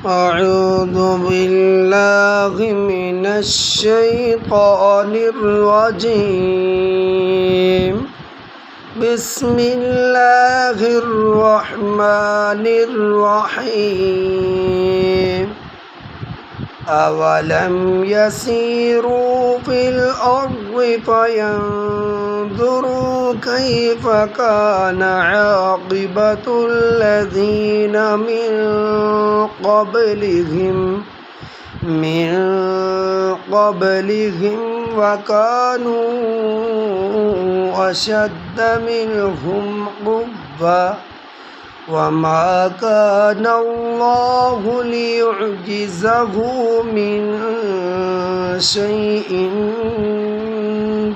أعوذ بالله من الشيطان الرجيم. بسم الله الرحمن الرحيم. أولم يسيروا في الأرض فينظروا كيف كان عاقبة الذين من قبلهم وكانوا أشد منهم قوة وما كان الله ليعجزه من شيء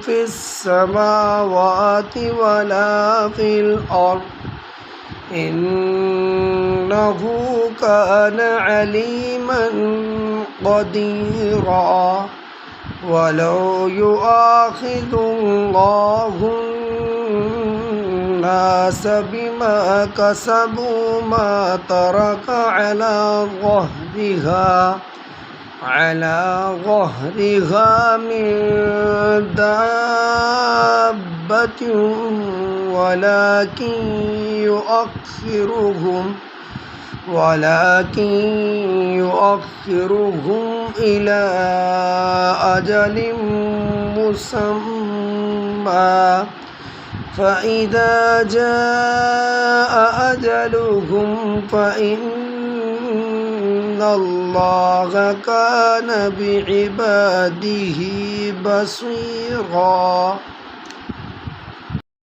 في السماوات ولا في الأرض إنه كان عليما قديرا. ولو يؤاخذ الله الناس بما كسبوا ما ترك على ظهرها من دابة ولكن يؤخرهم إلى أجل مسمى فإذا جاء أجلهم فإن الله كان بعباده بصيرا.